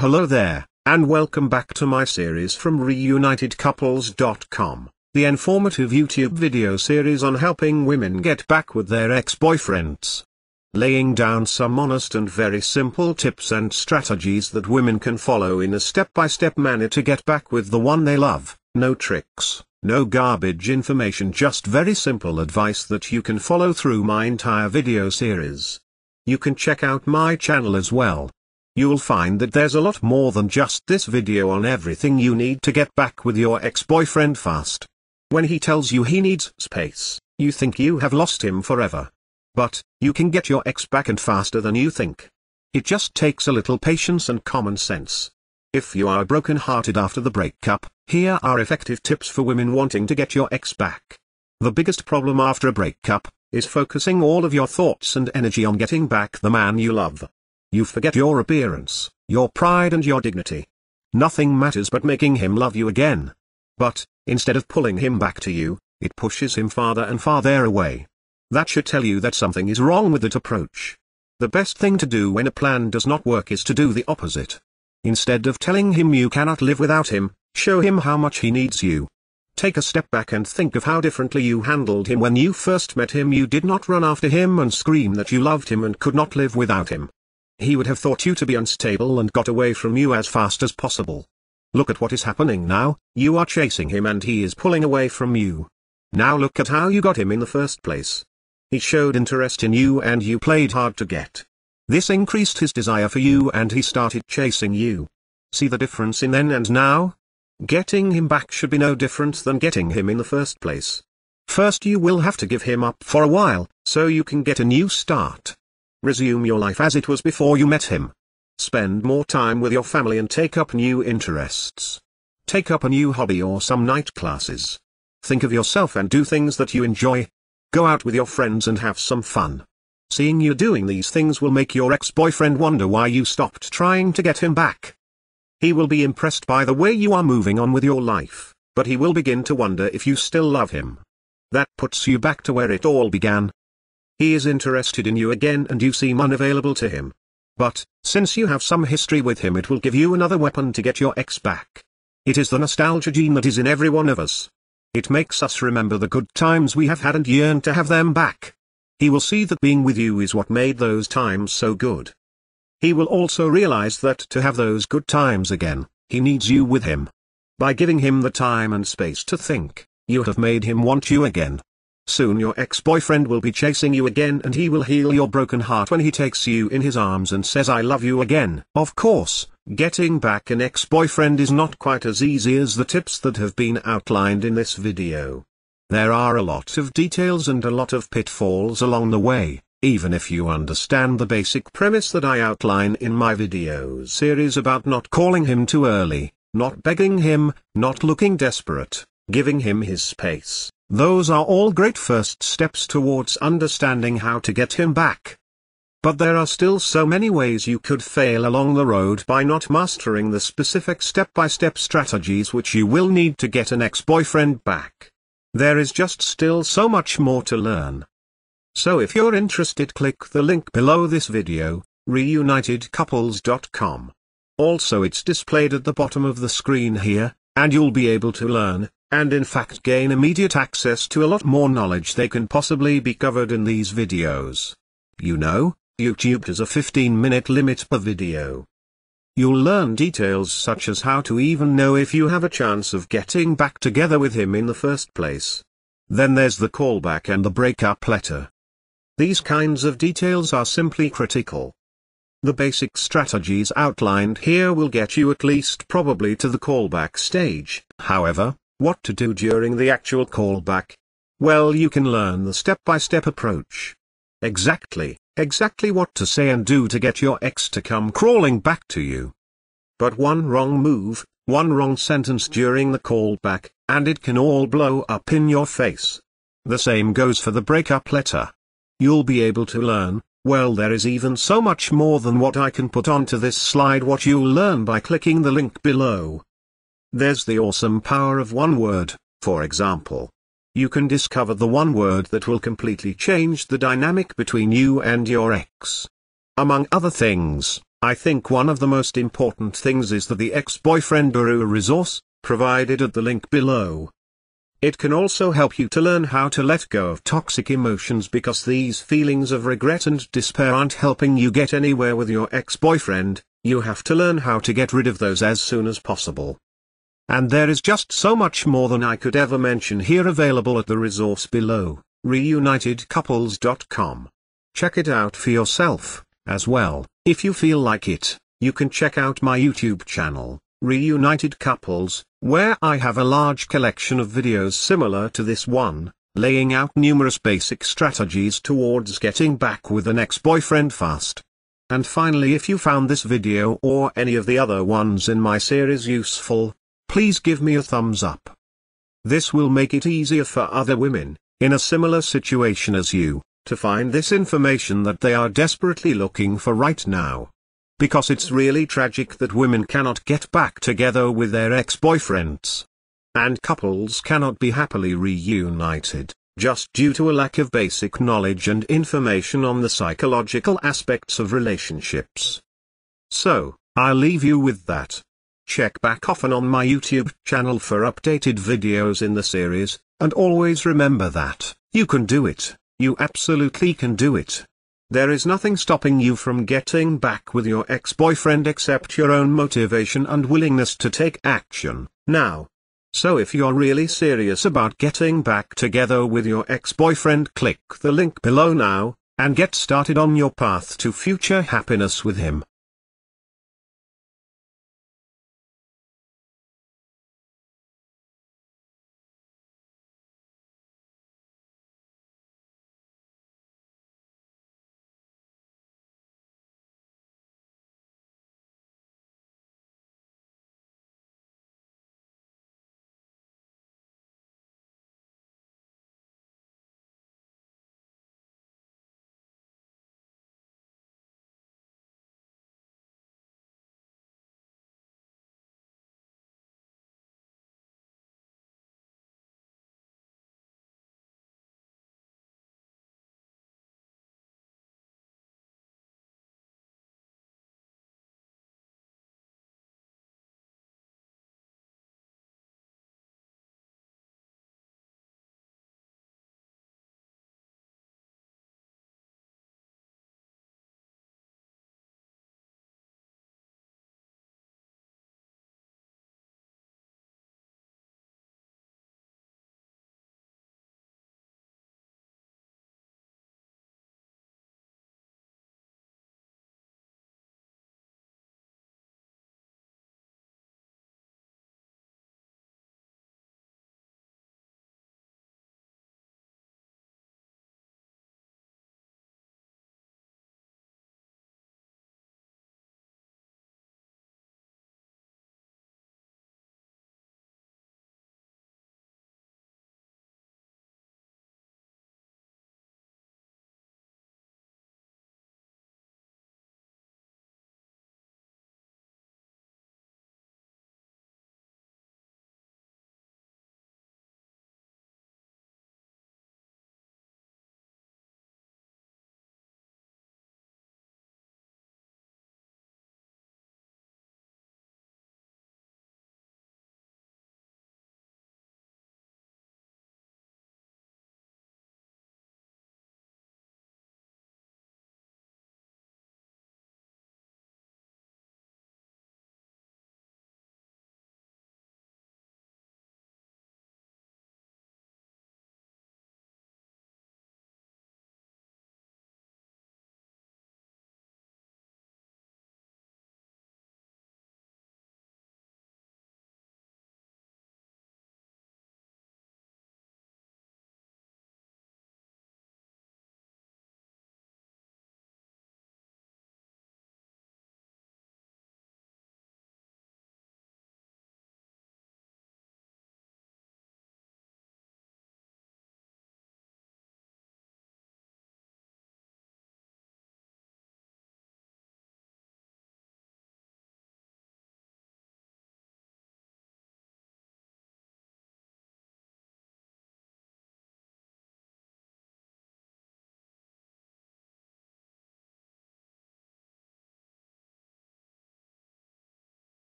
Hello there, and welcome back to my series from reunitedcouples.com, the informative YouTube video series on helping women get back with their ex-boyfriends. Laying down some honest and very simple tips and strategies that women can follow in a step-by-step manner to get back with the one they love. No tricks, no garbage information, just very simple advice that you can follow through my entire video series. You can check out my channel as well. You'll find that there's a lot more than just this video on everything you need to get back with your ex-boyfriend fast. When he tells you he needs space, you think you have lost him forever. But, you can get your ex back and faster than you think. It just takes a little patience and common sense. If you are broken-hearted after the breakup, here are effective tips for women wanting to get your ex back. The biggest problem after a breakup is focusing all of your thoughts and energy on getting back the man you love. You forget your appearance, your pride and your dignity. Nothing matters but making him love you again. But, instead of pulling him back to you, it pushes him farther and farther away. That should tell you that something is wrong with that approach. The best thing to do when a plan does not work is to do the opposite. Instead of telling him you cannot live without him, show him how much he needs you. Take a step back and think of how differently you handled him when you first met him. You did not run after him and scream that you loved him and could not live without him. He would have thought you to be unstable and got away from you as fast as possible. Look at what is happening now. You are chasing him and he is pulling away from you. Now look at how you got him in the first place. He showed interest in you and you played hard to get. This increased his desire for you and he started chasing you. See the difference in then and now? Getting him back should be no different than getting him in the first place. First you will have to give him up for a while, so you can get a new start. Resume your life as it was before you met him. Spend more time with your family and take up new interests. Take up a new hobby or some night classes. Think of yourself and do things that you enjoy. Go out with your friends and have some fun. Seeing you doing these things will make your ex-boyfriend wonder why you stopped trying to get him back. He will be impressed by the way you are moving on with your life, but he will begin to wonder if you still love him. That puts you back to where it all began. He is interested in you again and you seem unavailable to him. But, since you have some history with him, it will give you another weapon to get your ex back. It is the nostalgia gene that is in every one of us. It makes us remember the good times we have had and yearn to have them back. He will see that being with you is what made those times so good. He will also realize that to have those good times again, he needs you with him. By giving him the time and space to think, you have made him want you again. Soon your ex-boyfriend will be chasing you again and he will heal your broken heart when he takes you in his arms and says I love you again. Of course, getting back an ex-boyfriend is not quite as easy as the tips that have been outlined in this video. There are a lot of details and a lot of pitfalls along the way, even if you understand the basic premise that I outline in my video series about not calling him too early, not begging him, not looking desperate, giving him his space. Those are all great first steps towards understanding how to get him back. But there are still so many ways you could fail along the road by not mastering the specific step-by-step strategies which you will need to get an ex-boyfriend back. There is just still so much more to learn. So if you're interested, click the link below this video, reunitedcouples.com. Also it's displayed at the bottom of the screen here, and you'll be able to learn, and in fact gain immediate access to a lot more knowledge they can possibly be covered in these videos. You know, YouTube has a 15-minute limit per video. You'll learn details such as how to even know if you have a chance of getting back together with him in the first place. Then there's the callback and the breakup letter. These kinds of details are simply critical. The basic strategies outlined here will get you at least probably to the callback stage. However, what to do during the actual callback? Well, you can learn the step-by-step approach. Exactly what to say and do to get your ex to come crawling back to you. But one wrong move, one wrong sentence during the callback, and it can all blow up in your face. The same goes for the breakup letter. You'll be able to learn, well, there is even so much more than what I can put onto this slide what you'll learn by clicking the link below. There's the awesome power of one word, for example. You can discover the one word that will completely change the dynamic between you and your ex. Among other things, I think one of the most important things is that the ex-boyfriend guru resource, provided at the link below. It can also help you to learn how to let go of toxic emotions, because these feelings of regret and despair aren't helping you get anywhere with your ex-boyfriend. You have to learn how to get rid of those as soon as possible. And there is just so much more than I could ever mention here available at the resource below, reunitedcouples.com. Check it out for yourself, as well. If you feel like it, you can check out my YouTube channel, Reunited Couples, where I have a large collection of videos similar to this one, laying out numerous basic strategies towards getting back with an ex-boyfriend fast. And finally, if you found this video or any of the other ones in my series useful, please give me a thumbs up. This will make it easier for other women, in a similar situation as you, to find this information that they are desperately looking for right now. Because it's really tragic that women cannot get back together with their ex-boyfriends. And couples cannot be happily reunited, just due to a lack of basic knowledge and information on the psychological aspects of relationships. So, I'll leave you with that. Check back often on my YouTube channel for updated videos in the series, and always remember that, you can do it, you absolutely can do it. There is nothing stopping you from getting back with your ex-boyfriend except your own motivation and willingness to take action, now. So if you're really serious about getting back together with your ex-boyfriend, click the link below now, and get started on your path to future happiness with him.